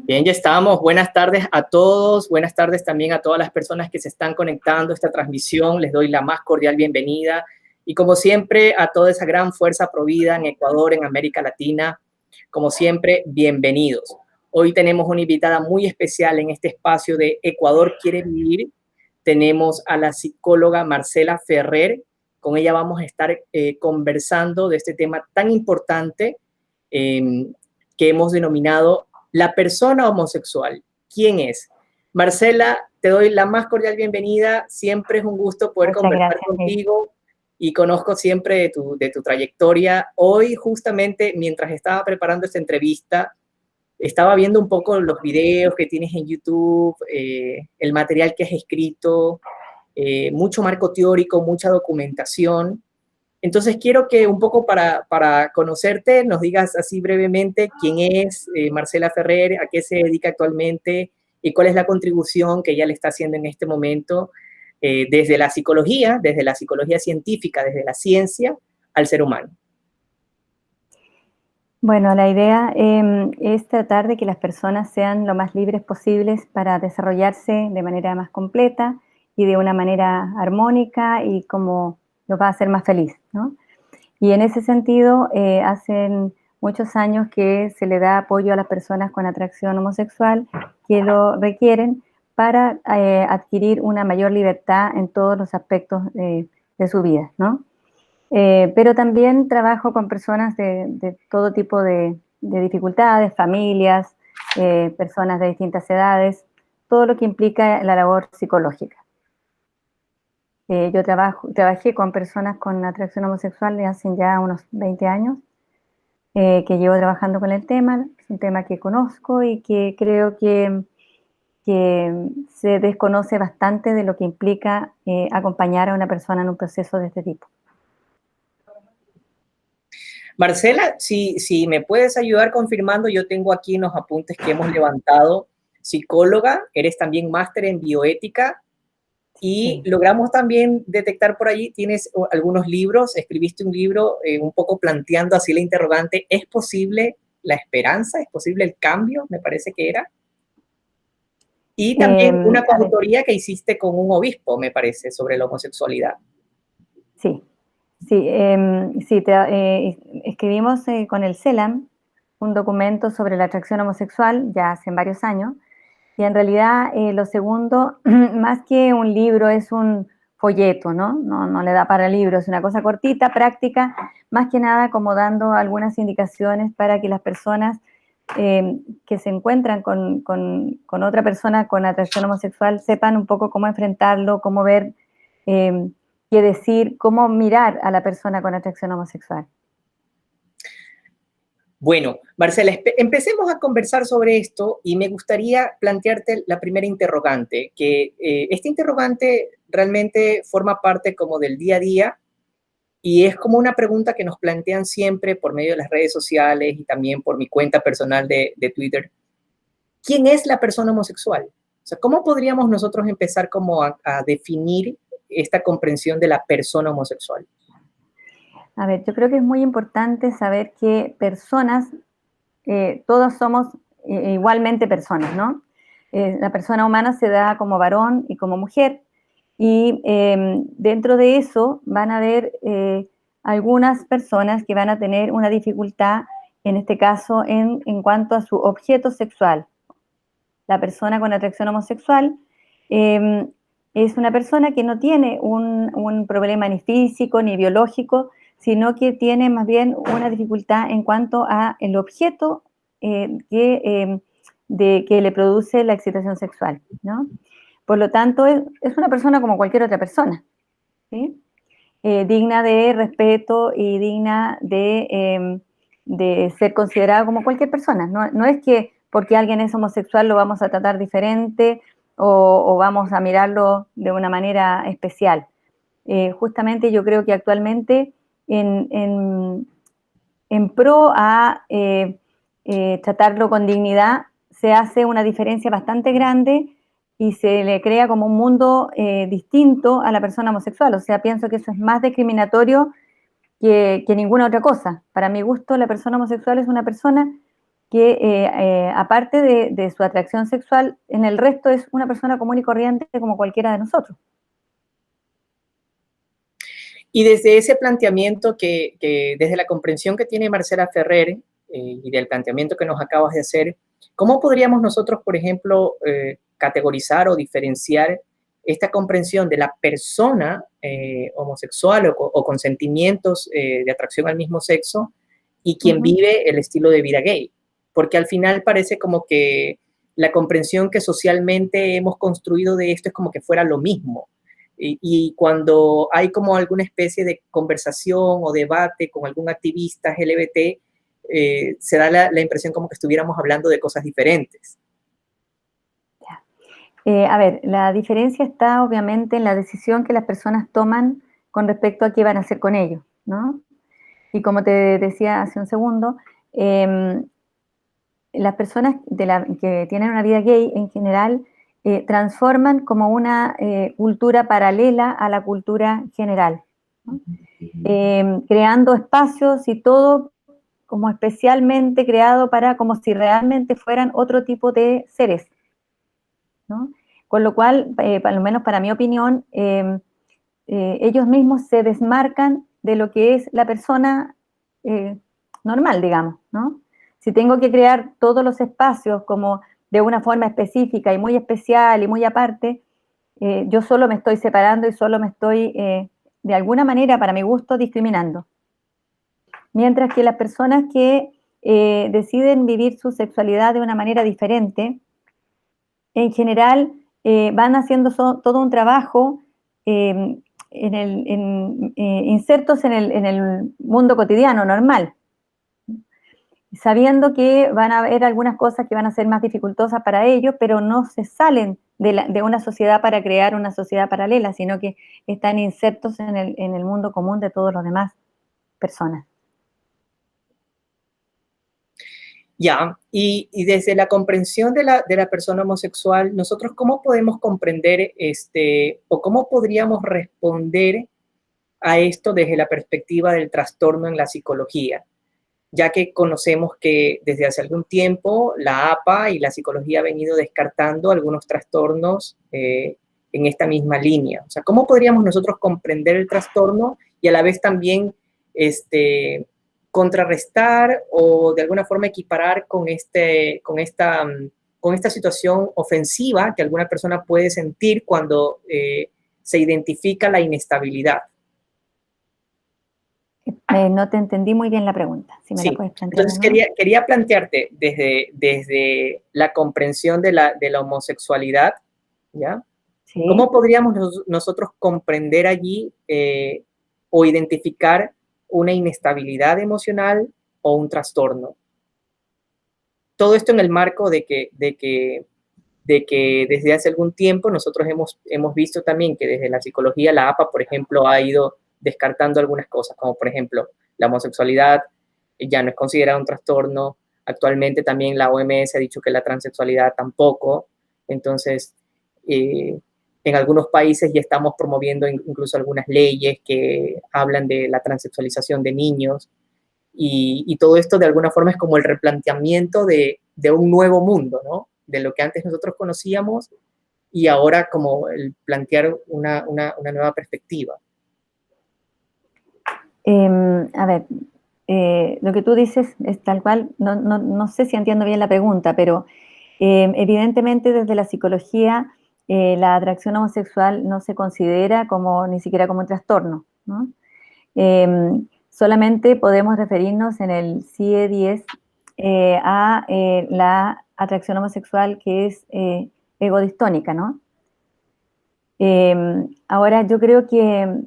Bien, ya estamos. Buenas tardes a todos. Buenas tardes también a todas las personas que se están conectando a esta transmisión. Les doy la más cordial bienvenida. Y como siempre, a toda esa gran fuerza provida en Ecuador, en América Latina, como siempre, bienvenidos. Hoy tenemos una invitada muy especial en este espacio de Ecuador Quiere Vivir. Tenemos a la psicóloga Marcela Ferrer. Con ella vamos a estar conversando de este tema tan importante que hemos denominado la persona homosexual. ¿Quién es? Marcela, te doy la más cordial bienvenida. Siempre es un gusto poder Muchas conversar gracias, contigo y conozco siempre de tu trayectoria. Hoy, justamente, mientras estaba preparando esta entrevista, estaba viendo un poco los videos que tienes en YouTube, el material que has escrito, mucho marco teórico, mucha documentación. Entonces quiero que un poco para conocerte nos digas así brevemente quién es Marcela Ferrer, a qué se dedica actualmente y cuál es la contribución que ella le está haciendo en este momento desde la psicología científica, desde la ciencia al ser humano. Bueno, la idea es tratar de que las personas sean lo más libres posibles para desarrollarse de manera más completa y de una manera armónica y como los va a hacer más feliz, ¿no? Y en ese sentido, hacen muchos años que se le da apoyo a las personas con atracción homosexual que lo requieren para adquirir una mayor libertad en todos los aspectos de su vida, ¿no? Pero también trabajo con personas de todo tipo de dificultades, familias, personas de distintas edades, todo lo que implica la labor psicológica. Yo trabajé con personas con atracción homosexual de hace ya unos 20 años, que llevo trabajando con el tema, es un tema que conozco y que creo que se desconoce bastante de lo que implica acompañar a una persona en un proceso de este tipo. Marcela, si me puedes ayudar confirmando, yo tengo aquí unos apuntes que hemos levantado. Psicóloga, eres también máster en bioética y Sí. logramos también detectar por allí, tienes algunos libros, escribiste un libro un poco planteando así la interrogante, ¿es posible la esperanza? ¿Es posible el cambio? Me parece que era. Y también una A ver, coautoría que hiciste con un obispo, me parece, sobre la homosexualidad. sí, sí, sí escribimos con el CELAM un documento sobre la atracción homosexual ya hace varios años, y en realidad lo segundo, más que un libro, es un folleto, ¿no? No le da para libro, es una cosa cortita, práctica, más que nada como dando algunas indicaciones para que las personas que se encuentran con otra persona con atracción homosexual sepan un poco cómo enfrentarlo, cómo ver, qué decir, cómo mirar a la persona con atracción homosexual. Bueno, Marcela, empecemos a conversar sobre esto y me gustaría plantearte la primera interrogante, que este interrogante realmente forma parte como del día a día y es como una pregunta que nos plantean siempre por medio de las redes sociales y también por mi cuenta personal de Twitter. ¿Quién es la persona homosexual? O sea, ¿cómo podríamos nosotros empezar como a definir esta comprensión de la persona homosexual? A ver, yo creo que es muy importante saber que personas, todos somos igualmente personas, ¿no? La persona humana se da como varón y como mujer, y dentro de eso van a haber algunas personas que van a tener una dificultad, en este caso, en cuanto a su objeto sexual. La persona con atracción homosexual eh, es una persona que no tiene un problema ni físico ni biológico, sino que tiene más bien una dificultad en cuanto a el objeto que le produce la excitación sexual, ¿no? Por lo tanto, es una persona como cualquier otra persona, ¿sí? Digna de respeto y digna de ser considerada como cualquier persona. No es que porque alguien es homosexual lo vamos a tratar diferente o vamos a mirarlo de una manera especial. Justamente yo creo que actualmente en pro a tratarlo con dignidad se hace una diferencia bastante grande y se le crea como un mundo distinto a la persona homosexual. O sea, pienso que eso es más discriminatorio que ninguna otra cosa. Para mi gusto, la persona homosexual es una persona que aparte de su atracción sexual, en el resto es una persona común y corriente como cualquiera de nosotros. Y desde ese planteamiento desde la comprensión que tiene Marcela Ferrer y del planteamiento que nos acabas de hacer, ¿cómo podríamos nosotros, por ejemplo, categorizar o diferenciar esta comprensión de la persona homosexual o con sentimientos de atracción al mismo sexo y quien vive el estilo de vida gay? Porque al final parece como que la comprensión que socialmente hemos construido de esto es como que fuera lo mismo. Y cuando hay como alguna especie de conversación o debate con algún activista LGBT, se da la impresión como que estuviéramos hablando de cosas diferentes. A ver, la diferencia está obviamente en la decisión que las personas toman con respecto a qué van a hacer con ellos, ¿no? Y como te decía hace un segundo, las personas que tienen una vida gay en general transforman como una cultura paralela a la cultura general, ¿no? Creando espacios y todo como especialmente creado para como si realmente fueran otro tipo de seres, ¿no? Con lo cual, al menos para mi opinión, ellos mismos se desmarcan de lo que es la persona normal, digamos, ¿no? Si tengo que crear todos los espacios como de una forma específica y muy especial y muy aparte, yo solo me estoy separando y solo me estoy, de alguna manera, para mi gusto, discriminando. Mientras que las personas que deciden vivir su sexualidad de una manera diferente, en general van haciendo todo un trabajo insertos en el mundo cotidiano, normal, sabiendo que van a haber algunas cosas que van a ser más dificultosas para ellos, pero no se salen de una sociedad para crear una sociedad paralela, sino que están insertos en el mundo común de todos los demás personas. Ya, y desde la comprensión de la persona homosexual, nosotros cómo podemos comprender o cómo podríamos responder a esto desde la perspectiva del trastorno en la psicología, ya que conocemos que desde hace algún tiempo la APA y la psicología ha venido descartando algunos trastornos en esta misma línea. O sea, ¿cómo podríamos nosotros comprender el trastorno y a la vez también contrarrestar o de alguna forma equiparar con esta situación ofensiva que alguna persona puede sentir cuando se identifica la inestabilidad? No te entendí muy bien la pregunta, si me la puedes plantear. Entonces quería plantearte desde la comprensión de la homosexualidad, ¿ya? ¿Sí? ¿Cómo podríamos nosotros comprender allí o identificar una inestabilidad emocional o un trastorno? Todo esto en el marco de que desde hace algún tiempo nosotros hemos visto también que desde la psicología, la APA, por ejemplo, ha ido descartando algunas cosas, como por ejemplo la homosexualidad ya no es considerada un trastorno. Actualmente también la OMS ha dicho que la transexualidad tampoco. Entonces, en algunos países ya estamos promoviendo incluso algunas leyes que hablan de la transexualización de niños. Y todo esto de alguna forma es como el replanteamiento de un nuevo mundo, ¿no? De lo que antes nosotros conocíamos y ahora como el plantear una nueva perspectiva. A ver, lo que tú dices es tal cual, no sé si entiendo bien la pregunta, pero evidentemente desde la psicología la atracción homosexual no se considera como ni siquiera como un trastorno, ¿no? Solamente podemos referirnos en el CIE-10 a la atracción homosexual que es egodistónica, ¿no? Ahora yo creo que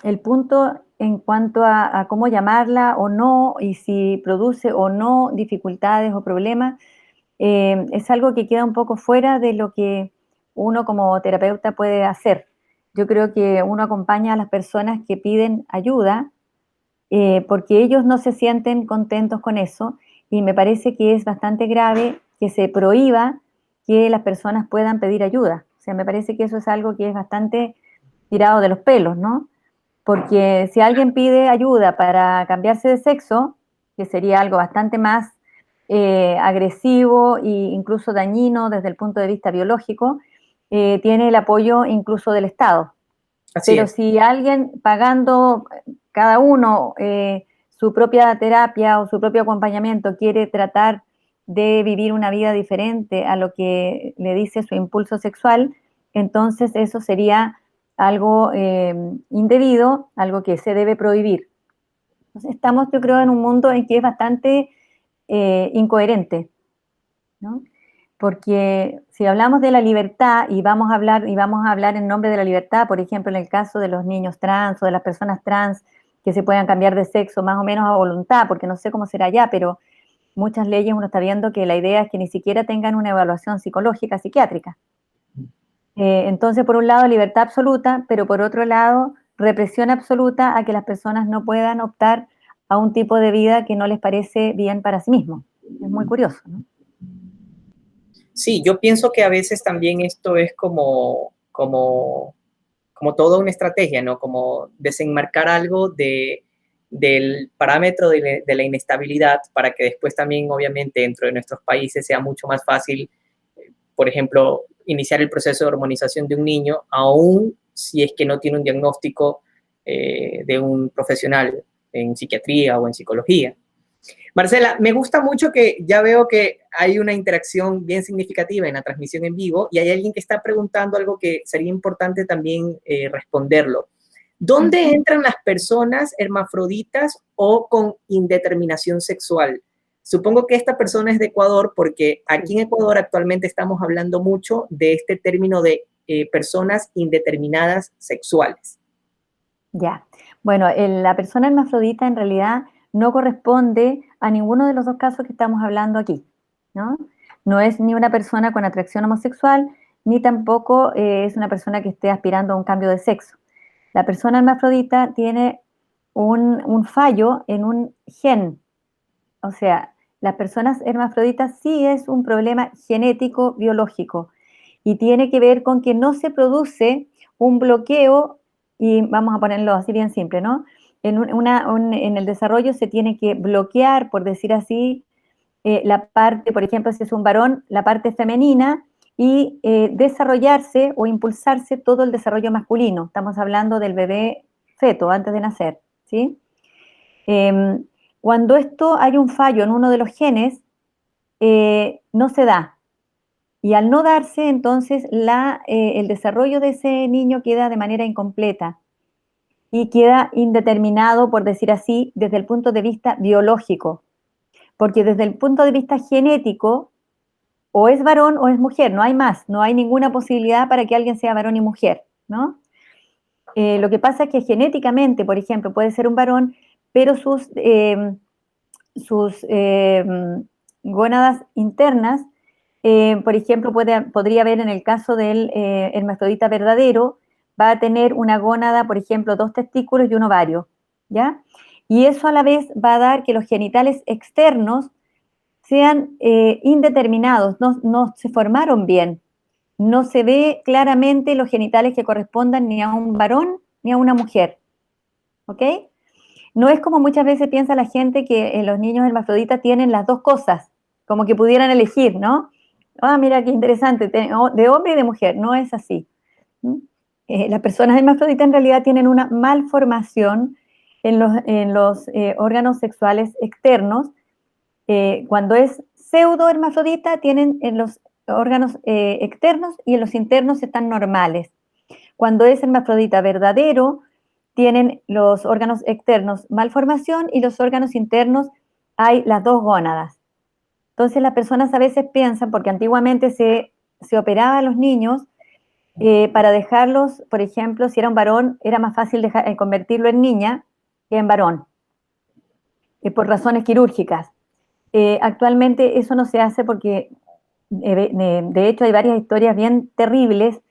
el punto en cuanto a cómo llamarla o no, y si produce o no dificultades o problemas, es algo que queda un poco fuera de lo que uno como terapeuta puede hacer. Yo creo que uno acompaña a las personas que piden ayuda porque ellos no se sienten contentos con eso y me parece que es bastante grave que se prohíba que las personas puedan pedir ayuda. O sea, me parece que eso es algo que es bastante tirado de los pelos, ¿no? Porque si alguien pide ayuda para cambiarse de sexo, que sería algo bastante más agresivo e incluso dañino desde el punto de vista biológico, tiene el apoyo incluso del Estado. Así Pero es. si alguien pagando cada uno su propia terapia o su propio acompañamiento quiere tratar de vivir una vida diferente a lo que le dice su impulso sexual, entonces eso sería algo indebido, algo que se debe prohibir. Entonces estamos, yo creo, en un mundo en que es bastante incoherente, ¿no? Porque si hablamos de la libertad y vamos a hablar en nombre de la libertad, por ejemplo, en el caso de los niños trans o de las personas trans que se puedan cambiar de sexo más o menos a voluntad, porque no sé cómo será ya, pero muchas leyes uno está viendo que la idea es que ni siquiera tengan una evaluación psicológica, psiquiátrica. Entonces, por un lado, libertad absoluta, pero por otro lado, represión absoluta a que las personas no puedan optar a un tipo de vida que no les parece bien para sí mismos. Es muy curioso, ¿no? Sí, yo pienso que a veces también esto es como toda una estrategia, ¿no? Como desenmarcar algo del parámetro de la inestabilidad para que después también, obviamente, dentro de nuestros países sea mucho más fácil, por ejemplo, iniciar el proceso de hormonización de un niño, aún si es que no tiene un diagnóstico de un profesional en psiquiatría o en psicología. Marcela, me gusta mucho que ya veo que hay una interacción bien significativa en la transmisión en vivo y hay alguien que está preguntando algo que sería importante también responderlo. ¿Dónde entran las personas hermafroditas o con indeterminación sexual? Supongo que esta persona es de Ecuador porque aquí en Ecuador actualmente estamos hablando mucho de este término de personas indeterminadas sexuales. Ya. Bueno, la persona hermafrodita en realidad no corresponde a ninguno de los dos casos que estamos hablando aquí, ¿no? No es ni una persona con atracción homosexual, ni tampoco es una persona que esté aspirando a un cambio de sexo. La persona hermafrodita tiene un fallo en un gen. O sea, las personas hermafroditas sí es un problema genético biológico y tiene que ver con que no se produce un bloqueo, y vamos a ponerlo así bien simple, ¿no? En el desarrollo se tiene que bloquear, por decir así, la parte, por ejemplo, si es un varón, la parte femenina y desarrollarse o impulsarse todo el desarrollo masculino. Estamos hablando del bebé feto antes de nacer, ¿sí? Eh, Cuando esto hay un fallo en uno de los genes, no se da. Y al no darse, entonces el desarrollo de ese niño queda de manera incompleta y queda indeterminado, por decir así, desde el punto de vista biológico. Porque desde el punto de vista genético, o es varón o es mujer, no hay más, no hay ninguna posibilidad para que alguien sea varón y mujer, ¿no? Lo que pasa es que genéticamente, por ejemplo, puede ser un varón, pero sus gónadas internas, por ejemplo, podría haber en el caso del hermafrodita verdadero, va a tener una gónada, por ejemplo, dos testículos y un ovario, ¿ya? Y eso a la vez va a dar que los genitales externos sean indeterminados, no se formaron bien, no se ve claramente los genitales que correspondan ni a un varón ni a una mujer, ¿ok? No es como muchas veces piensa la gente que los niños hermafroditas tienen las dos cosas, como que pudieran elegir, ¿no? Ah, mira qué interesante, de hombre y de mujer, no es así. ¿Mm? Las personas hermafroditas en realidad tienen una malformación en los órganos sexuales externos. Cuando es pseudo hermafrodita, tienen en los órganos externos y en los internos están normales. Cuando es hermafrodita verdadero, tienen los órganos externos malformación y los órganos internos hay las dos gónadas. Entonces las personas a veces piensan, porque antiguamente se operaba a los niños para dejarlos, por ejemplo, si era un varón, era más fácil convertirlo en niña que en varón, por razones quirúrgicas. Actualmente eso no se hace porque, de hecho, hay varias historias bien terribles,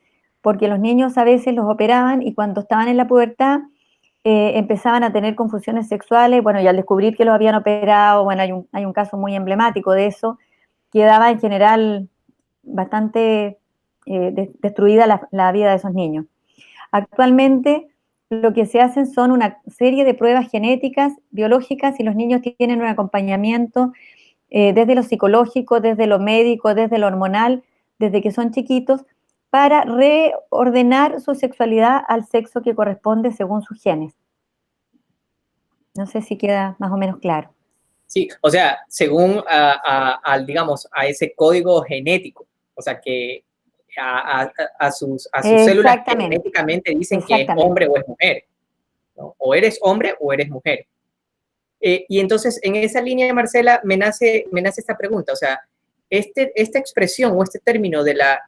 porque los niños a veces los operaban y cuando estaban en la pubertad empezaban a tener confusiones sexuales, bueno, y al descubrir que los habían operado, bueno, hay un caso muy emblemático de eso, quedaba en general bastante destruida la vida de esos niños. Actualmente lo que se hacen son una serie de pruebas genéticas, biológicas, y los niños tienen un acompañamiento desde lo psicológico, desde lo médico, desde lo hormonal, desde que son chiquitos, para reordenar su sexualidad al sexo que corresponde según sus genes. No sé si queda más o menos claro. Sí, o sea, según digamos, a ese código genético, o sea, que a sus células que Exactamente, genéticamente dicen que es exactamente. hombre o es mujer, ¿no? O eres hombre o eres mujer. Y entonces, en esa línea, Marcela, me nace esta pregunta, o sea, esta expresión o este término de la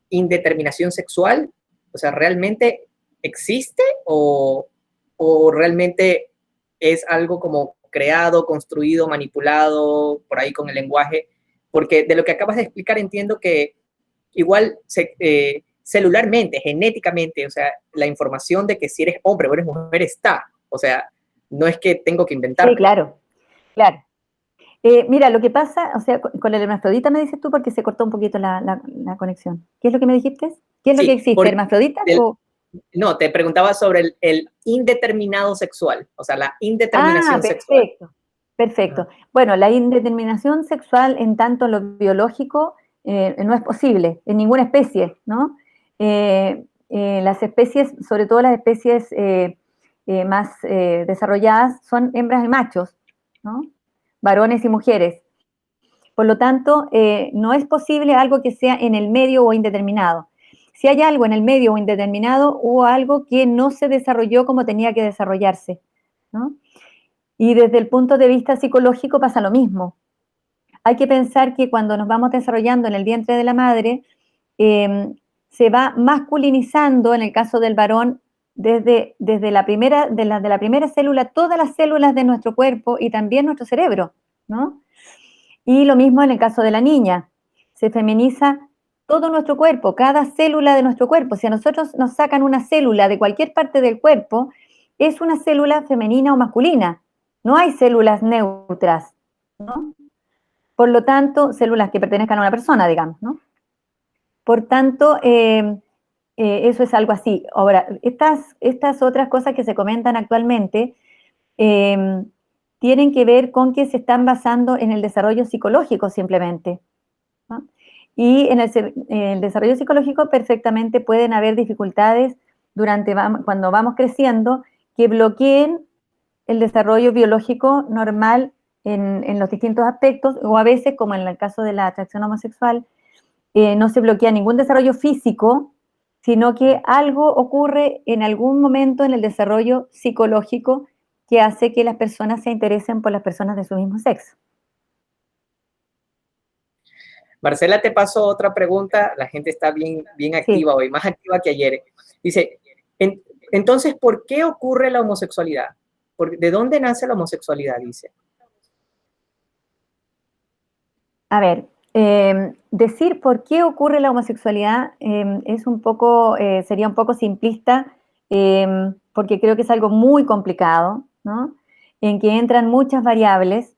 indeterminación sexual, o sea, ¿realmente existe o realmente es algo como creado, construido, manipulado por ahí con el lenguaje? Porque de lo que acabas de explicar entiendo que igual celularmente, genéticamente, o sea, la información de que si eres hombre o eres mujer está, o sea, no es que tengo que Sí, inventármela. claro, claro. Mira, lo que pasa, o sea, con el hermafrodita me dices tú porque se cortó un poquito la conexión. ¿Qué es lo que me dijiste? ¿Qué es lo que Sí, existe? ¿Hermafroditas o...? no, te preguntaba sobre el indeterminado sexual, o sea, la Ah, indeterminación sexual. perfecto, perfecto. Ajá. Bueno, la indeterminación sexual en tanto lo biológico no es posible en ninguna especie, ¿no? Las especies, sobre todo las especies más desarrolladas, son hembras y machos, ¿no? Varones y mujeres. Por lo tanto, no es posible algo que sea en el medio o indeterminado. Si hay algo en el medio o indeterminado, hubo algo que no se desarrolló como tenía que desarrollarse, ¿no? Y desde el punto de vista psicológico pasa lo mismo. Hay que pensar que cuando nos vamos desarrollando en el vientre de la madre, se va masculinizando, en el caso del varón, desde la primera, de la primera célula, todas las células de nuestro cuerpo y también nuestro cerebro, ¿no? Y lo mismo en el caso de la niña. Se feminiza todo nuestro cuerpo, cada célula de nuestro cuerpo. Si a nosotros nos sacan una célula de cualquier parte del cuerpo, es una célula femenina o masculina. No hay células neutras, ¿no? Por lo tanto, células que pertenezcan a una persona, digamos, ¿no? Por tanto, eso es algo así. Ahora, estas otras cosas que se comentan actualmente eh, tienen que ver con que se están basando en el desarrollo psicológico simplemente, ¿no? Y en el desarrollo psicológico perfectamente pueden haber dificultades cuando vamos creciendo que bloqueen el desarrollo biológico normal en los distintos aspectos, o a veces, como en el caso de la atracción homosexual, no se bloquea ningún desarrollo físico, sino que algo ocurre en algún momento en el desarrollo psicológico que hace que las personas se interesen por las personas de su mismo sexo. Marcela, te paso otra pregunta. La gente está bien Sí. activa hoy, más activa que ayer. Dice, entonces, ¿por qué ocurre la homosexualidad? ¿De dónde nace la homosexualidad? Dice. A ver, decir por qué ocurre la homosexualidad sería un poco simplista, porque creo que es algo muy complicado, ¿no? En que entran muchas variables.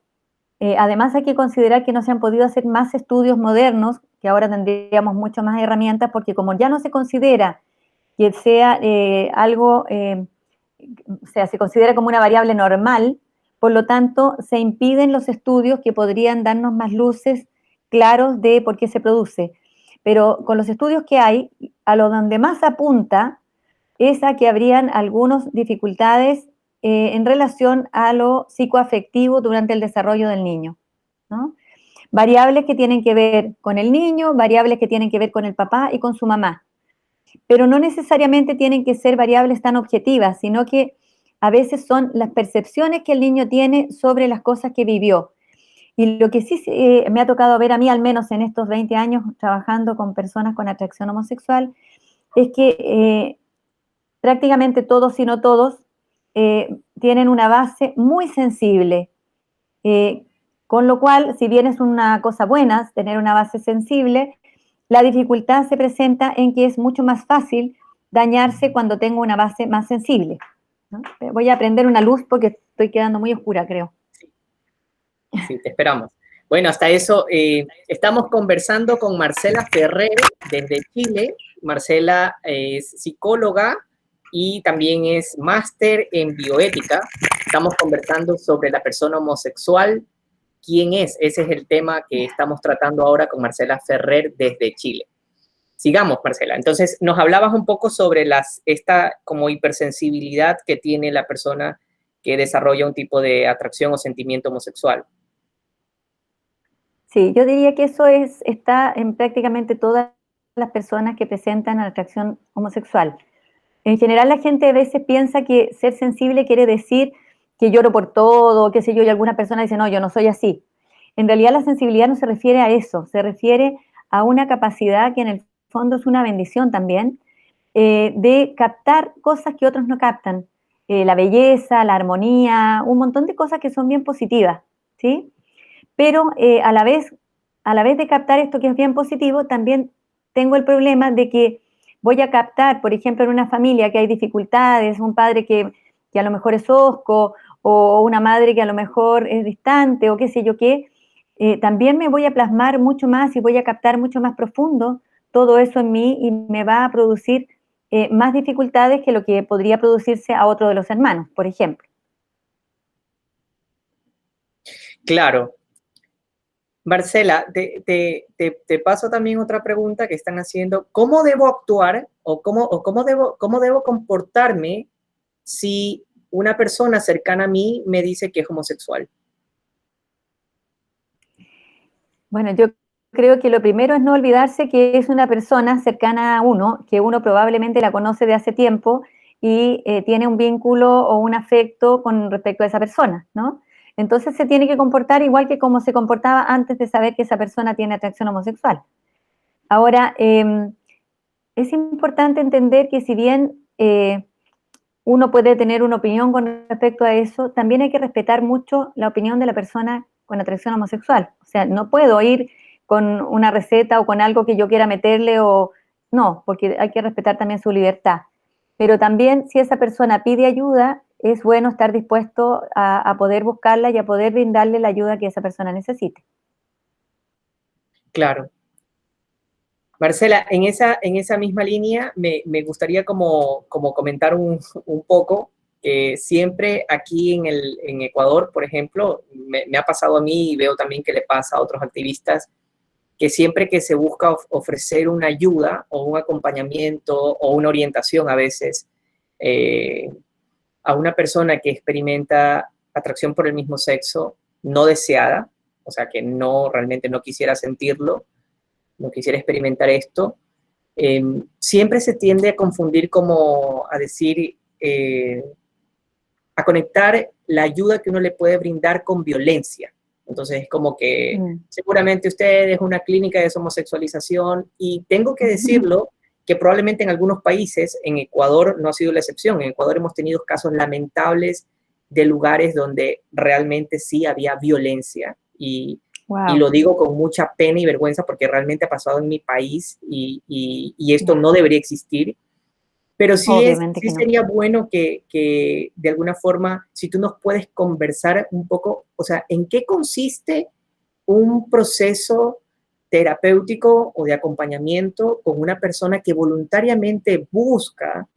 Además, hay que considerar que no se han podido hacer más estudios modernos, que ahora tendríamos mucho más herramientas, porque como ya no se considera que sea algo, o sea, se considera como una variable normal, por lo tanto, se impiden los estudios que podrían darnos más luces claros de por qué se produce. Pero con los estudios que hay, a lo donde más apunta es a que habrían algunas dificultades en relación a lo psicoafectivo durante el desarrollo del niño, ¿no? Variables que tienen que ver con el niño, variables que tienen que ver con el papá y con su mamá, pero no necesariamente tienen que ser variables tan objetivas, sino que a veces son las percepciones que el niño tiene sobre las cosas que vivió. Y lo que sí me ha tocado ver a mí, al menos en estos 20 años trabajando con personas con atracción homosexual, es que prácticamente todos, si no todos, tienen una base muy sensible. Eh, con lo cual, si bien es una cosa buena tener una base sensible, la dificultad se presenta en que es mucho más fácil dañarse cuando tengo una base más sensible, ¿no? Voy a prender una luz porque estoy quedando muy oscura, creo. Sí, te esperamos. Bueno, hasta eso, estamos conversando con Marcela Ferrer desde Chile. Marcela es psicóloga y también es máster en bioética. Estamos conversando sobre la persona homosexual. ¿Quién es? Ese es el tema que estamos tratando ahora con Marcela Ferrer desde Chile. Sigamos, Marcela. Entonces, nos hablabas un poco sobre esta como hipersensibilidad que tiene la persona que desarrolla un tipo de atracción o sentimiento homosexual. Sí, yo diría que eso está en prácticamente todas las personas que presentan atracción homosexual. En general, la gente a veces piensa que ser sensible quiere decir que lloro por todo, qué sé yo, y alguna persona dice, no, yo no soy así. En realidad, la sensibilidad no se refiere a eso, se refiere a una capacidad que en el fondo es una bendición también, de captar cosas que otros no captan. La belleza, la armonía, un montón de cosas que son bien positivas, ¿sí? Pero a la vez de captar esto que es bien positivo, también tengo el problema de que voy a captar, por ejemplo, en una familia que hay dificultades, un padre que a lo mejor es hosco, o una madre que a lo mejor es distante, o qué sé yo qué, también me voy a plasmar mucho más y voy a captar mucho más profundo todo eso en mí y me va a producir más dificultades que lo que podría producirse a otro de los hermanos, por ejemplo. Claro. Marcela, te paso también otra pregunta que están haciendo. ¿Cómo debo actuar cómo debo comportarme si una persona cercana a mí me dice que es homosexual? Bueno, yo creo que lo primero es no olvidarse que es una persona cercana a uno, que uno probablemente la conoce de hace tiempo y tiene un vínculo o un afecto con respecto a esa persona, ¿no? Entonces se tiene que comportar igual que como se comportaba antes de saber que esa persona tiene atracción homosexual. Ahora, es importante entender que si bien uno puede tener una opinión con respecto a eso, también hay que respetar mucho la opinión de la persona con atracción homosexual. O sea, no puedo ir con una receta o con algo que yo quiera meterle o no, porque hay que respetar también su libertad. Pero también si esa persona pide ayuda, es bueno estar dispuesto a poder buscarla y a poder brindarle la ayuda que esa persona necesite. Claro. Marcela, en esa misma línea me gustaría como comentar un poco que siempre aquí en Ecuador, por ejemplo, me ha pasado a mí y veo también que le pasa a otros activistas, que siempre que se busca ofrecer una ayuda o un acompañamiento o una orientación a veces eh, a una persona que experimenta atracción por el mismo sexo no deseada, o sea, que no realmente no quisiera sentirlo, no quisiera experimentar esto, siempre se tiende a confundir como a decir, a conectar la ayuda que uno le puede brindar con violencia. Entonces es como que seguramente usted es una clínica de homosexualización y tengo que decirlo que probablemente en algunos países, en Ecuador no ha sido la excepción, en Ecuador hemos tenido casos lamentables de lugares donde realmente sí había violencia y Wow. lo digo con mucha pena y vergüenza porque realmente ha pasado en mi país y esto Ya, no debería existir. Pero obviamente sí que no. sería bueno que de alguna forma, si tú nos puedes conversar un poco, o sea, ¿en qué consiste un proceso terapéutico o de acompañamiento con una persona que voluntariamente busca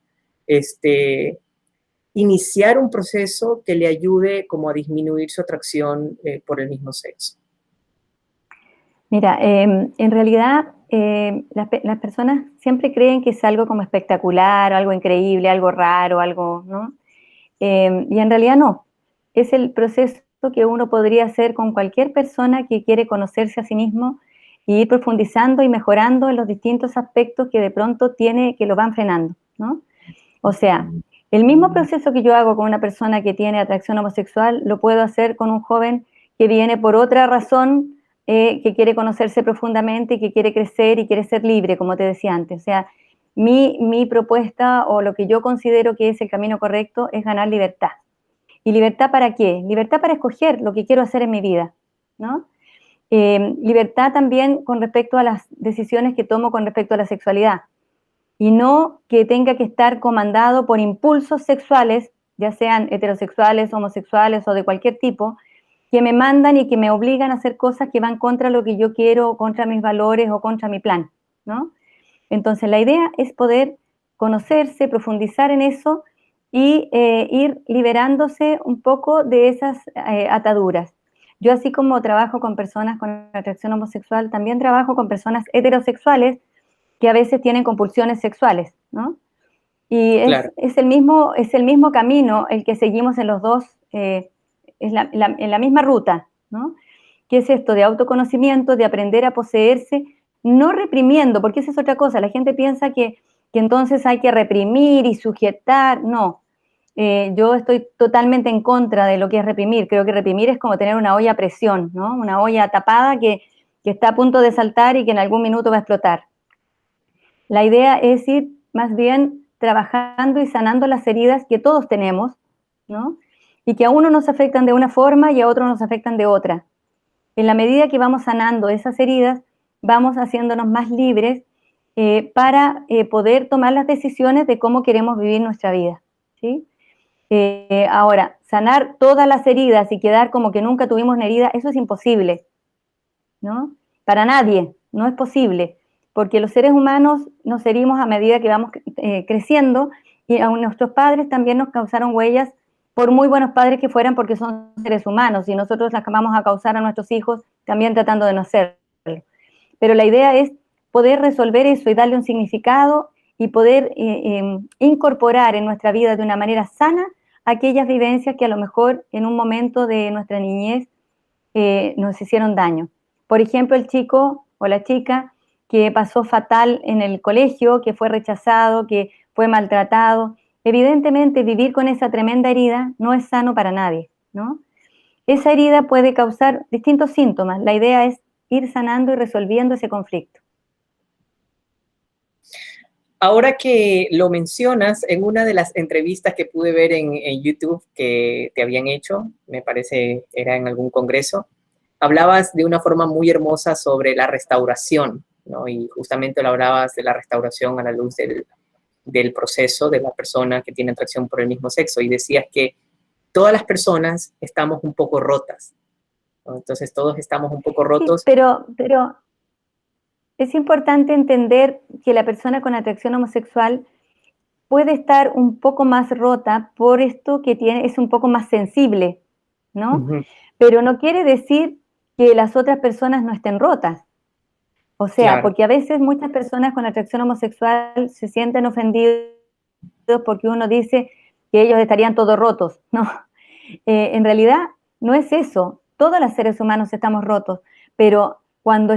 iniciar un proceso que le ayude como a disminuir su atracción por el mismo sexo? Mira, en realidad las personas siempre creen que es algo como espectacular, o algo increíble, algo raro, algo, ¿no? Y en realidad no. Es el proceso que uno podría hacer con cualquier persona que quiere conocerse a sí mismo y ir profundizando y mejorando en los distintos aspectos que de pronto tiene, que lo van frenando, ¿no? O sea, el mismo proceso que yo hago con una persona que tiene atracción homosexual, lo puedo hacer con un joven que viene por otra razón, que quiere conocerse profundamente y que quiere crecer y quiere ser libre, como te decía antes. O sea, mi propuesta o lo que yo considero que es el camino correcto es ganar libertad. ¿Y libertad para qué? Libertad para escoger lo que quiero hacer en mi vida, ¿no? Libertad también con respecto a las decisiones que tomo con respecto a la sexualidad y no que tenga que estar comandado por impulsos sexuales, ya sean heterosexuales, homosexuales o de cualquier tipo, que me mandan y que me obligan a hacer cosas que van contra lo que yo quiero, contra mis valores o contra mi plan, ¿no? Entonces la idea es poder conocerse, profundizar en eso y ir liberándose un poco de esas ataduras. Yo, así como trabajo con personas con atracción homosexual, también trabajo con personas heterosexuales que a veces tienen compulsiones sexuales, ¿no? Y Claro. es el mismo camino el que seguimos en los dos, es en la misma ruta, ¿no? ¿Qué es esto de autoconocimiento, de aprender a poseerse, no reprimiendo? Porque esa es otra cosa, la gente piensa que entonces hay que reprimir y sujetar, no. Yo estoy totalmente en contra de lo que es reprimir. Creo que reprimir es como tener una olla a presión, ¿no? Una olla tapada que está a punto de saltar y que en algún minuto va a explotar. La idea es ir más bien trabajando y sanando las heridas que todos tenemos, ¿no? Y que a uno nos afectan de una forma y a otro nos afectan de otra. En la medida que vamos sanando esas heridas, vamos haciéndonos más libres para poder tomar las decisiones de cómo queremos vivir nuestra vida, ¿sí? Ahora, sanar todas las heridas y quedar como que nunca tuvimos una herida, eso es imposible, ¿no? Para nadie, no es posible, porque los seres humanos nos herimos a medida que vamos creciendo y a nuestros padres también nos causaron huellas, por muy buenos padres que fueran, porque son seres humanos y nosotros las vamos a causar a nuestros hijos también tratando de no hacerlo. Pero la idea es poder resolver eso y darle un significado y poder incorporar en nuestra vida de una manera sana aquellas vivencias que a lo mejor en un momento de nuestra niñez nos hicieron daño. Por ejemplo, el chico o la chica que pasó fatal en el colegio, que fue rechazado, que fue maltratado. Evidentemente, vivir con esa tremenda herida no es sano para nadie, ¿no? Esa herida puede causar distintos síntomas. La idea es ir sanando y resolviendo ese conflicto. Ahora que lo mencionas, en una de las entrevistas que pude ver en YouTube que te habían hecho, me parece era en algún congreso, hablabas de una forma muy hermosa sobre la restauración, ¿no? Y justamente lo hablabas de la restauración a la luz del proceso de la persona que tiene atracción por el mismo sexo, y decías que todas las personas estamos un poco rotas, ¿no? Entonces todos estamos un poco Sí, rotos. pero es importante entender que la persona con atracción homosexual puede estar un poco más rota por esto que tiene, es un poco más sensible, ¿no? Uh-huh. Pero no quiere decir que las otras personas no estén rotas. O sea, Claro. porque a veces muchas personas con atracción homosexual se sienten ofendidos porque uno dice que ellos estarían todos rotos. No, en realidad no es eso. Todos los seres humanos estamos rotos, pero cuando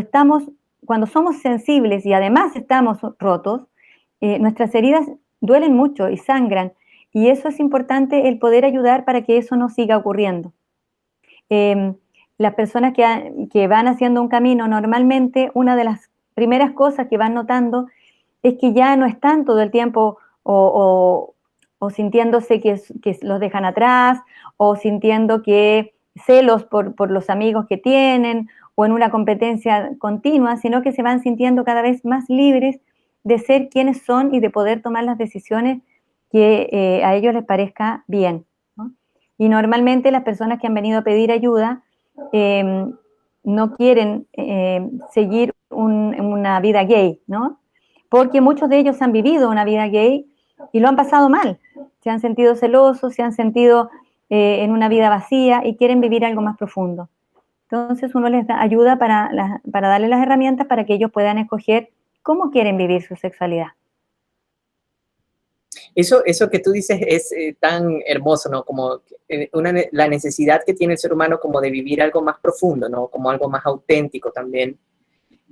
somos sensibles y además estamos rotos, nuestras heridas duelen mucho y sangran. Y eso es importante, el poder ayudar para que eso no siga ocurriendo. Las personas que van haciendo un camino, normalmente una de las primeras cosas que van notando es que ya no están todo el tiempo o sintiéndose que los dejan atrás, o sintiendo que celos por los amigos que tienen, o en una competencia continua, sino que se van sintiendo cada vez más libres de ser quienes son y de poder tomar las decisiones que a ellos les parezca bien, ¿no? Y normalmente las personas que han venido a pedir ayuda no quieren seguir una vida gay, ¿no? Porque muchos de ellos han vivido una vida gay y lo han pasado mal. Se han sentido celosos, se han sentido en una vida vacía y quieren vivir algo más profundo. Entonces uno les da ayuda para darles las herramientas para que ellos puedan escoger cómo quieren vivir su sexualidad. Eso que tú dices es tan hermoso, ¿no? Como la necesidad que tiene el ser humano como de vivir algo más profundo, ¿no? Como algo más auténtico también.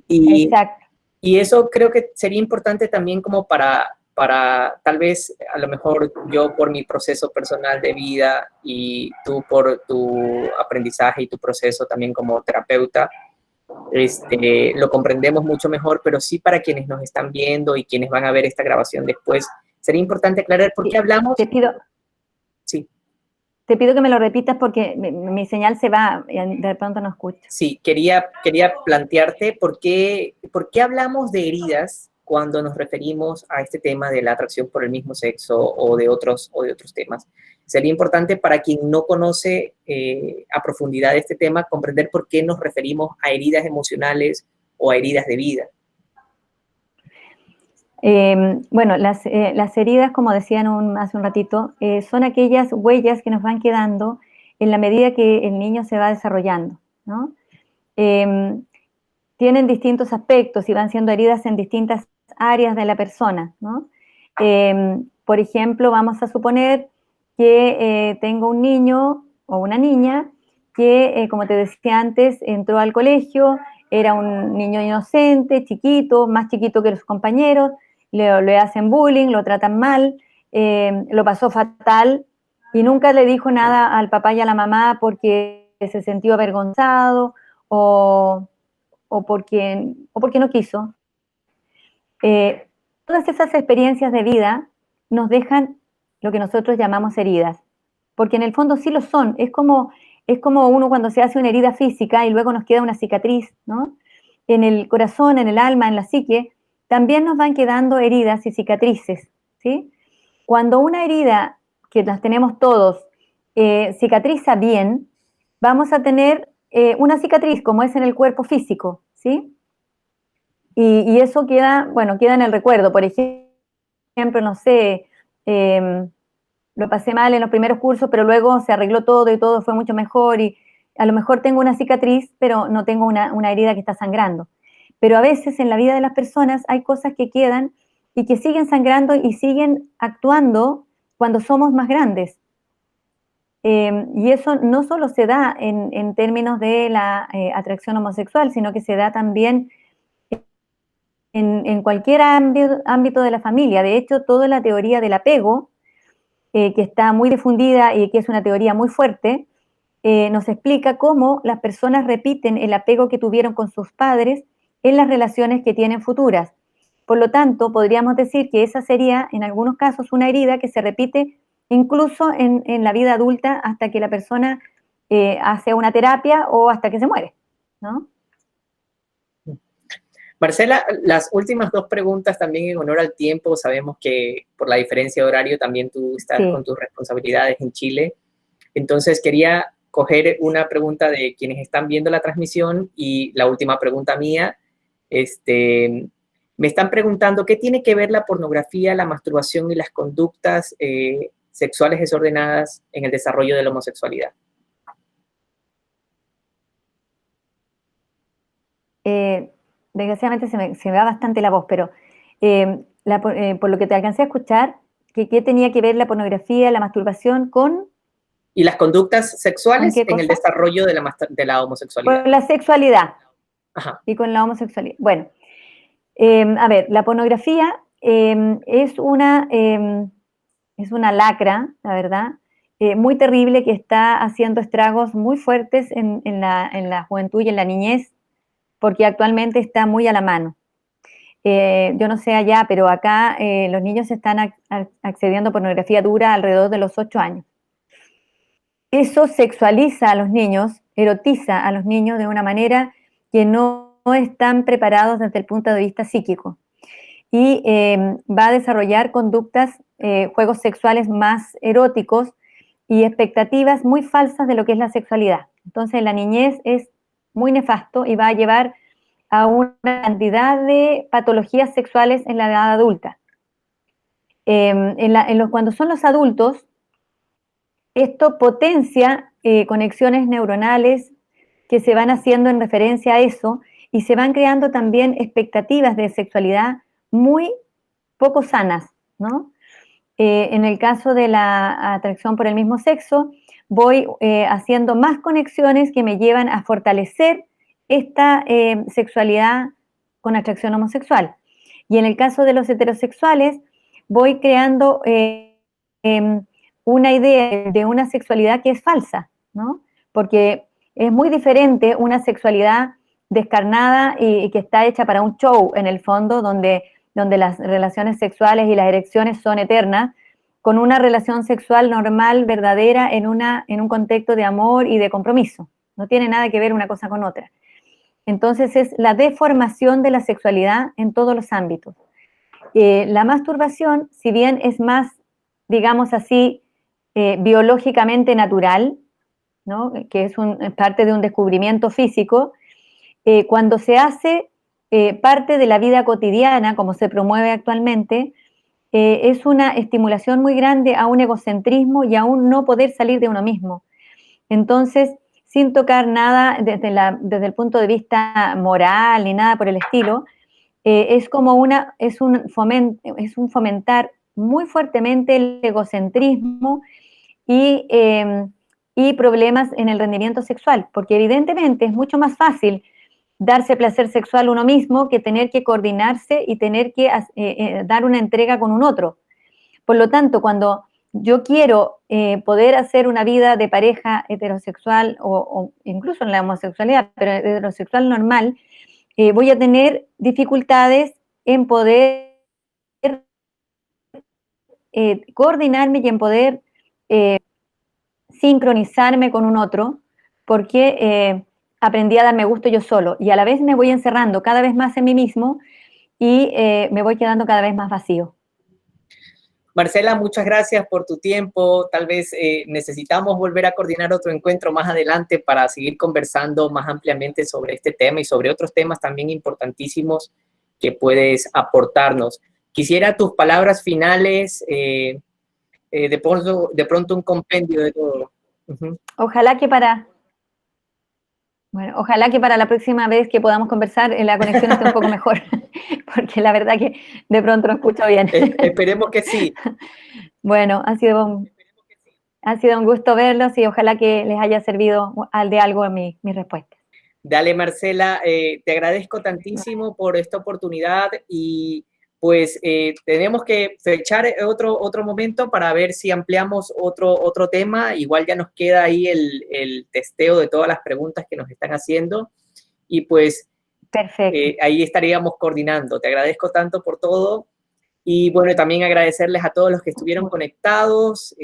Y, Exacto. y eso creo que sería importante también como para tal vez, a lo mejor yo por mi proceso personal de vida y tú por tu aprendizaje y tu proceso también como terapeuta, lo comprendemos mucho mejor, pero sí para quienes nos están viendo y quienes van a ver esta grabación después, sería importante aclarar por qué hablamos. Te pido, Sí, te pido que me lo repitas porque mi señal se va y de pronto no escucho. sí, quería plantearte por qué hablamos de heridas cuando nos referimos a este tema de la atracción por el mismo sexo o de otros temas. Sería importante para quien no conoce a profundidad este tema comprender por qué nos referimos a heridas emocionales o a heridas de vida. Bueno, las heridas, como decían hace un ratito, son aquellas huellas que nos van quedando en la medida que el niño se va desarrollando, ¿no? Tienen distintos aspectos y van siendo heridas en distintas áreas de la persona, ¿no? Por ejemplo, vamos a suponer que tengo un niño o una niña que, como te decía antes, entró al colegio, era un niño inocente, chiquito, más chiquito que los compañeros, le hacen bullying, lo tratan mal, lo pasó fatal y nunca le dijo nada al papá y a la mamá porque se sintió avergonzado o, o porque no quiso. Todas esas experiencias de vida nos dejan lo que nosotros llamamos heridas, porque en el fondo sí lo son, es como uno cuando se hace una herida física y luego nos queda una cicatriz, ¿no? En el corazón, en el alma, en la psique, también nos van quedando heridas y cicatrices, ¿sí? Cuando una herida, que las tenemos todos, cicatriza bien, vamos a tener una cicatriz como es en el cuerpo físico, ¿sí? Y eso queda, bueno, queda en el recuerdo. Por ejemplo, no sé, lo pasé mal en los primeros cursos, pero luego se arregló todo y todo fue mucho mejor y a lo mejor tengo una cicatriz, pero no tengo una herida que está sangrando. Pero a veces en la vida de las personas hay cosas que quedan y que siguen sangrando y siguen actuando cuando somos más grandes. Y eso no solo se da en términos de la atracción homosexual, sino que se da también en cualquier ámbito de la familia. De hecho, toda la teoría del apego, que está muy difundida y que es una teoría muy fuerte, nos explica cómo las personas repiten el apego que tuvieron con sus padres en las relaciones que tienen futuras. Por lo tanto, podríamos decir que esa sería, en algunos casos, una herida que se repite incluso en la vida adulta hasta que la persona hace una terapia o hasta que se muere, ¿no? Marcela, las últimas dos preguntas también en honor al tiempo. Sabemos que por la diferencia de horario también tú estás con tus responsabilidades en Chile. Entonces quería coger una pregunta de quienes están viendo la transmisión y la última pregunta mía. Me están preguntando qué tiene que ver la pornografía, la masturbación y las conductas sexuales desordenadas en el desarrollo de la homosexualidad. Desgraciadamente se me va bastante la voz, pero por lo que te alcancé a escuchar, ¿qué tenía que ver la pornografía, la masturbación con? Y las conductas sexuales en el desarrollo de la homosexualidad. Con la sexualidad. Ajá. Y con la homosexualidad. Bueno, a ver, la pornografía es una lacra, la verdad, muy terrible que está haciendo estragos muy fuertes en la juventud y en la niñez, porque actualmente está muy a la mano. Yo no sé allá, pero acá los niños están accediendo a pornografía dura alrededor de los 8 años. Eso sexualiza a los niños, erotiza a los niños de una manera que no están preparados desde el punto de vista psíquico. Y va a desarrollar conductas, juegos sexuales más eróticos y expectativas muy falsas de lo que es la sexualidad. Entonces la niñez es muy nefasto y va a llevar a una cantidad de patologías sexuales en la edad adulta. Cuando son los adultos, esto potencia conexiones neuronales que se van haciendo en referencia a eso y se van creando también expectativas de sexualidad muy poco sanas, ¿no? En el caso de la atracción por el mismo sexo, voy haciendo más conexiones que me llevan a fortalecer esta sexualidad con atracción homosexual. Y en el caso de los heterosexuales, voy creando una idea de una sexualidad que es falsa, ¿no? Porque es muy diferente una sexualidad descarnada y que está hecha para un show, en el fondo, donde las relaciones sexuales y las erecciones son eternas, con una relación sexual normal, verdadera, en un contexto de amor y de compromiso. No tiene nada que ver una cosa con otra. Entonces es la deformación de la sexualidad en todos los ámbitos. La masturbación, si bien es más, digamos así, biológicamente natural, ¿no? Que es parte de un descubrimiento físico, cuando se hace parte de la vida cotidiana, como se promueve actualmente, es una estimulación muy grande a un egocentrismo y a un no poder salir de uno mismo. Entonces, sin tocar nada desde el punto de vista moral ni nada por el estilo, es un fomentar muy fuertemente el egocentrismo y, y problemas en el rendimiento sexual, porque evidentemente es mucho más fácil darse placer sexual uno mismo que tener que coordinarse y tener que dar una entrega con un otro. Por lo tanto, cuando yo quiero poder hacer una vida de pareja heterosexual o incluso en la homosexualidad, pero heterosexual normal, voy a tener dificultades en poder coordinarme y en poder sincronizarme con un otro, porque aprendí a darme gusto yo solo y a la vez me voy encerrando cada vez más en mí mismo y me voy quedando cada vez más vacío. Marcela, muchas gracias por tu tiempo. Tal vez necesitamos volver a coordinar otro encuentro más adelante para seguir conversando más ampliamente sobre este tema y sobre otros temas también importantísimos que puedes aportarnos. Quisiera tus palabras finales, de pronto un compendio de todo. Ojalá que para la próxima vez que podamos conversar la conexión esté un poco mejor, porque la verdad que de pronto no escucho bien. Esperemos que sí. Bueno, ha sido un gusto verlos y ojalá que les haya servido de algo mi respuesta. Dale, Marcela, te agradezco tantísimo por esta oportunidad y pues tenemos que fechar otro momento para ver si ampliamos otro tema. Igual ya nos queda ahí el testeo de todas las preguntas que nos están haciendo y pues ahí estaríamos coordinando. Te agradezco tanto por todo y bueno, también agradecerles a todos los que estuvieron conectados.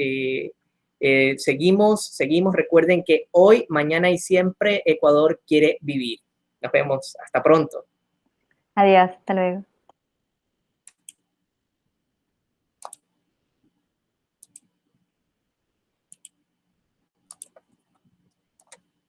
Seguimos. Recuerden que hoy, mañana y siempre Ecuador quiere vivir. Nos vemos. Hasta pronto. Adiós. Hasta luego.